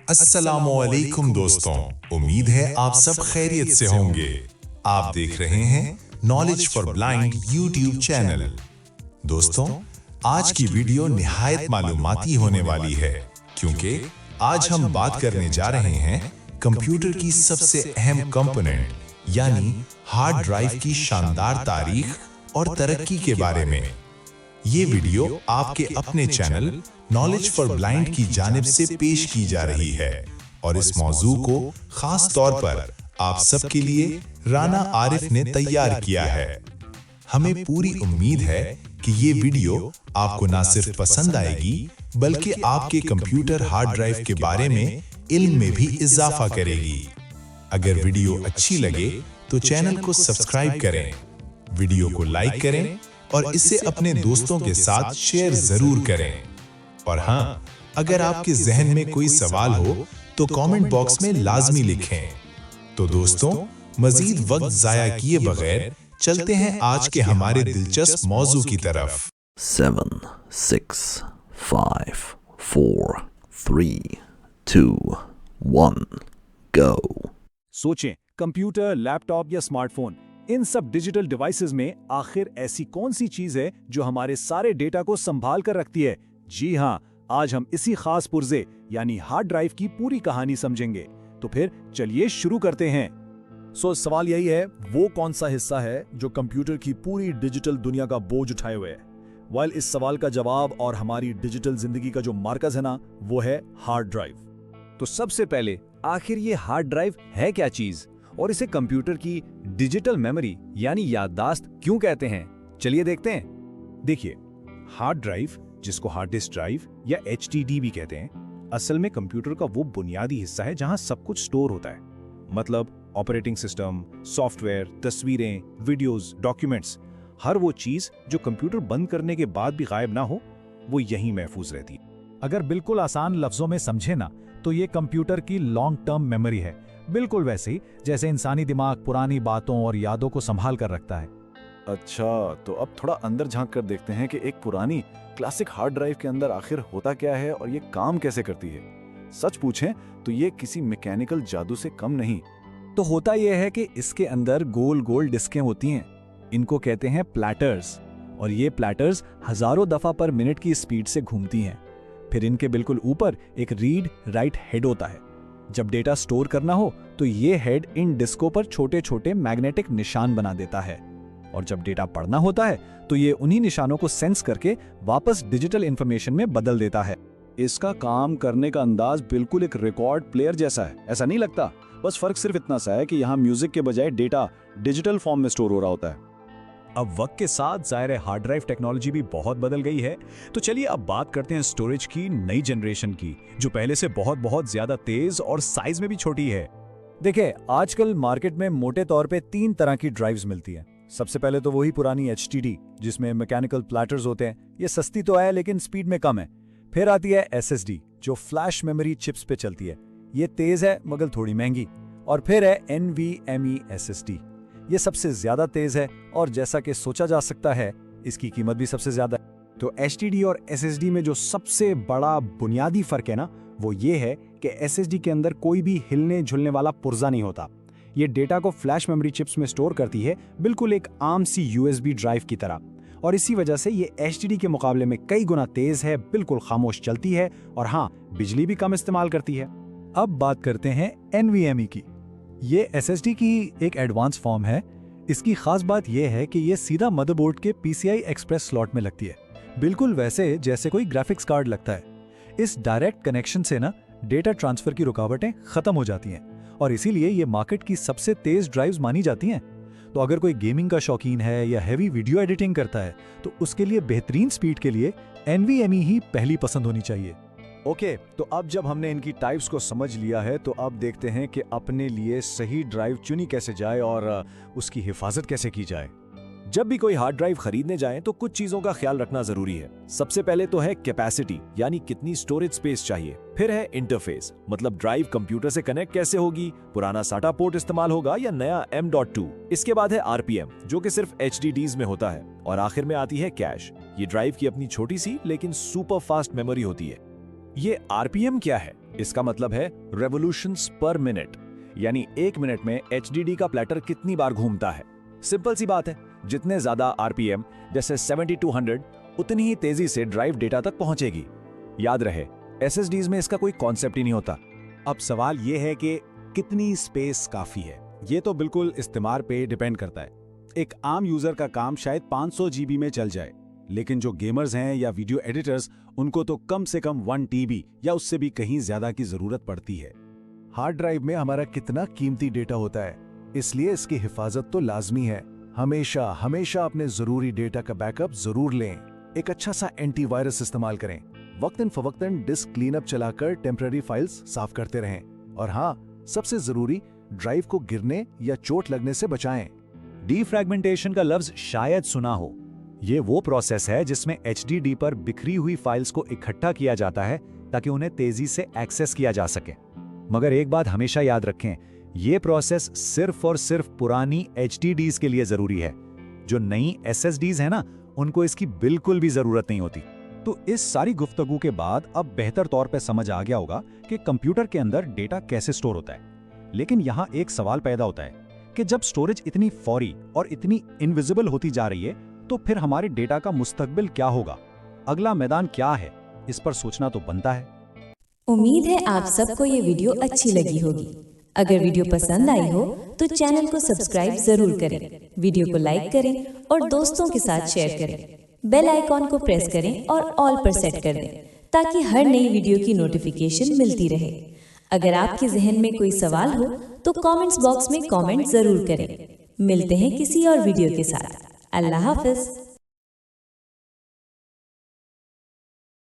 अस्सलामुअलैकुम दोस्तों, उम्मीद है आप सब खैरियत से होंगे। आप देख रहे हैं knowledge for blind YouTube channel. दोस्तों, आज की वीडियो निहायत मालूमाती होने वाली है, क्योंकि आज हम बात करने जा रहे हैं कंप्यूटर की सबसे अहम कंपोनेंट यानी हार्ड ड्राइव की शानदार तारीख और तरक्की के बारे में। ये वीडियो आपके अपने चैनल नॉलेज फॉर ब्लाइंड की जानिब से पेश की जा रही है और इस मौजू को खास तौर पर आप सबके लिए राना आरिफ ने तैयार किया है। हमें पूरी उम्मीद है कि ये वीडियो आपको ना सिर्फ पसंद आएगी बल्कि आपके कंप्यूटर हार्ड ड्राइव के बारे में इल्म में भी इजाफा करेगी। अगर वीडियो अच्छी लगे तो चैनल को सब्सक्राइब करें, वीडियो को लाइक करें और इसे अपने दोस्तों के साथ शेयर जरूर करें। और हाँ, अगर आपके जहन में कोई सवाल हो तो कमेंट बॉक्स में लाजमी लिखें। तो दोस्तों, मजीद वक्त जाया किए बगैर चलते हैं आज के हमारे दिलचस्प मौजू की तरफ। 7, 6, 5, 4, 3, 2, 1, go। सोचें, कंप्यूटर, लैपटॉप या स्मार्टफोन, इन सब डिजिटल डिवाइसेस में आखिर ऐसी कौन सी चीज है जो हमारे सारे डेटा को संभाल कर रखती है? जी हाँ, आज हम इसी खास पुर्जे यानी हार्ड ड्राइव की पूरी कहानी समझेंगे। तो फिर चलिए शुरू करते हैं। सवाल यही है, वो कौन सा हिस्सा है जो कंप्यूटर की पूरी डिजिटल दुनिया का बोझ उठाए हुए है? वाइल इस सवाल का जवाब और हमारी डिजिटल जिंदगी का जो मार्कस है ना, वो है हार्ड ड्राइव। तो सबसे पहले, आखिर ये हार्ड ड्राइव है क्या चीज और इसे कंप्यूटर की डिजिटल मेमोरी यानी याददाश्त क्यों कहते हैं? चलिए देखते हैं। देखिए, हार्ड ड्राइव, जिसको हार्ड डिस्क ड्राइव या HDD भी कहते हैं, असल में कंप्यूटर का वो बुनियादी हिस्सा है जहां सब कुछ स्टोर होता है। मतलब ऑपरेटिंग सिस्टम, सॉफ्टवेयर, तस्वीरें, वीडियोस, डॉक्यूमेंट्स, हर वो चीज जो कंप्यूटर बंद करने के बाद भी गायब ना हो, वो यहीं महफूज रहती है। अगर बिल्कुल आसान लफ्जों में समझे ना, तो ये कंप्यूटर की लॉन्ग टर्म मेमोरी है, बिल्कुल वैसे ही जैसे इंसानी दिमाग पुरानी बातों और यादों को संभाल कर रखता है। अच्छा, तो अब थोड़ा अंदर झांक कर देखते हैं कि एक पुरानी क्लासिक हार्ड ड्राइव के अंदर आखिर होता क्या है और ये काम कैसे करती है। सच पूछें तो ये किसी मैकेनिकल जादू से कम नहीं। तो होता यह है कि इसके अंदर गोल गोल डिस्कें होती हैं, इनको कहते हैं प्लैटर्स, और ये प्लैटर्स हजारों दफा पर मिनट की स्पीड से घूमती हैं। फिर इनके बिल्कुल ऊपर एक रीड राइट हेड होता है। जब डेटा स्टोर करना हो तो ये हेड इन डिस्कों पर छोटे छोटे मैग्नेटिक निशान बना देता है, और जब डेटा पढ़ना होता है तो ये उन्हीं निशानों को सेंस करके वापस डिजिटल इंफॉर्मेशन में बदल देता है। इसका काम करने का अंदाज बिल्कुल एक रिकॉर्ड प्लेयर जैसा है, ऐसा नहीं लगता? बस फर्क सिर्फ इतना सा है कि यहाँ म्यूजिक के बजाय डेटा डिजिटल फॉर्म में स्टोर हो रहा होता है। अब वक्त के साथ जाहिर है हार्ड ड्राइव टेक्नोलॉजी भी बहुत बदल गई है। तो चलिए अब बात करते हैं स्टोरेज की नई जनरेशन की, जो पहले से बहुत ज्यादा तेज और साइज में भी छोटी है। देखिए, आजकल मार्केट में मोटे तौर पे 3 तरह की ड्राइव्स मिलती हैं। सबसे पहले तो वही पुरानी HDD, जिसमें मैकेनिकल प्लैटर्स होते हैं। ये सस्ती तो है लेकिन स्पीड में कम है। फिर आती है SSD, जो फ्लैश मेमोरी चिप्स पे चलती है। ये तेज है मगर थोड़ी महंगी। और फिर है NVMe SSD, ये सबसे ज्यादा तेज है और जैसा कि सोचा जा सकता है, इसकी कीमत भी सबसे ज्यादा है। तो HDD और SSD में जो सबसे बड़ा बुनियादी फर्क है ना, वो ये है कि SSD के अंदर कोई भी हिलने झुलने वाला पुर्जा नहीं होता। ये डेटा को फ्लैश मेमोरी चिप्स में स्टोर करती है, बिल्कुल एक आम सी USB ड्राइव की तरह। और इसी वजह से ये HDD के मुकाबले में कई गुना तेज है, बिल्कुल खामोश चलती है और हाँ, बिजली भी कम इस्तेमाल करती है। अब बात करते हैं NVMe की। ये SSD की एक एडवांस फॉर्म है। इसकी खास बात यह है कि ये सीधा मदरबोर्ड के PCI एक्सप्रेस स्लॉट में लगती है, बिल्कुल वैसे जैसे कोई ग्राफिक्स कार्ड लगता है। इस डायरेक्ट कनेक्शन से ना डेटा ट्रांसफर की रुकावटें खत्म हो जाती हैं और इसीलिए ये मार्केट की सबसे तेज ड्राइव्स मानी जाती हैं। तो अगर कोई गेमिंग का शौकीन है या हैवी वीडियो एडिटिंग करता है तो उसके लिए बेहतरीन स्पीड के लिए NVMe ही पहली पसंद होनी चाहिए। ओके, तो अब जब हमने इनकी टाइप्स को समझ लिया है तो अब देखते हैं कि अपने लिए सही ड्राइव चुनी कैसे जाए और उसकी हिफाजत कैसे की जाए। जब भी कोई हार्ड ड्राइव खरीदने जाएं तो कुछ चीजों का ख्याल रखना जरूरी है। सबसे पहले तो है कैपेसिटी, यानी कितनी स्टोरेज स्पेस चाहिए। फिर है इंटरफेस, मतलब ड्राइव कंप्यूटर से कनेक्ट कैसे होगी, पुराना SATA पोर्ट इस्तेमाल होगा या नया M.2। इसके बाद है RPM, जो कि सिर्फ HDDs में होता है। और आखिर में आती है कैश। ये ड्राइव की अपनी छोटी सी लेकिन सुपर फास्ट मेमोरी होती है। ये आरपीएम क्या है? इसका मतलब है रेवोल्यूशंस पर मिनट, यानी 1 मिनट में एचडीडी का प्लेटर कितनी बार घूमता है। सिंपल सी बात है, जितने ज्यादा आरपीएम जैसे 7200 उतनी ही तेजी से ड्राइव डेटा तक पहुंचेगी। याद रहे, एसएसडीज में इसका कोई कॉन्सेप्ट ही नहीं होता। अब सवाल ये है कि कितनी स्पेस काफी है। ये तो बिल्कुल इस्तेमाल पे डिपेंड करता है। एक आम यूजर का काम शायद 500 जीबी में चल जाए, लेकिन जो गेमर्स हैं या वीडियो एडिटर्स, उनको तो कम से कम 1 टीबी या उससे भी कहीं ज्यादा की जरूरत पड़ती है। हार्ड ड्राइव में हमारा कितना कीमती डेटा होता है, इसलिए इसकी हिफाजत तो लाजमी है। हमेशा हमेशा अपने जरूरी डेटा का बैकअप जरूर लें। एक अच्छा सा एंटीवायरस इस्तेमाल करें। वक्तन फवक्तन डिस्क क्लीनअप चलाकर टेम्पररी फाइल्स साफ करते रहें। और हाँ, सबसे जरूरी, ड्राइव को गिरने या चोट लगने से बचाएं। डीफ्रैगमेंटेशन का लफ्ज शायद सुना हो। ये वो प्रोसेस है जिसमें एचडीडी पर बिखरी हुई फाइल्स को इकट्ठा किया जाता है ताकि उन्हें तेजी से एक्सेस किया जा सके। मगर एक बात हमेशा याद रखें, ये प्रोसेस सिर्फ और सिर्फ पुरानी एचडीडीज के लिए जरूरी है। जो नई एसएसडीज है ना, उनको इसकी बिल्कुल भी जरूरत नहीं होती। तो इस सारी गुफ्तगू के बाद अब बेहतर तौर पे समझ आ गया होगा कि कंप्यूटर के अंदर डेटा कैसे स्टोर होता है। लेकिन यहाँ एक सवाल पैदा होता है कि जब स्टोरेज इतनी फौरी और इतनी इनविजिबल होती जा रही है, तो फिर हमारे डेटा का मुस्तकबिल क्या होगा? अगला मैदान क्या है? इस पर सोचना तो बनता है। उम्मीद है आप सबको ये वीडियो अच्छी लगी होगी। अगर वीडियो पसंद आई हो तो चैनल को सब्सक्राइब जरूर करें, वीडियो को लाइक करें और दोस्तों के साथ शेयर करें। बेल आइकॉन को प्रेस करें और ऑल पर सेट कर दें ताकि हर नई वीडियो की नोटिफिकेशन मिलती रहे। अगर आपके जहन में कोई सवाल हो तो कमेंट्स बॉक्स में कमेंट जरूर करें। मिलते हैं किसी और वीडियो के साथ। अल्लाह हाफिज।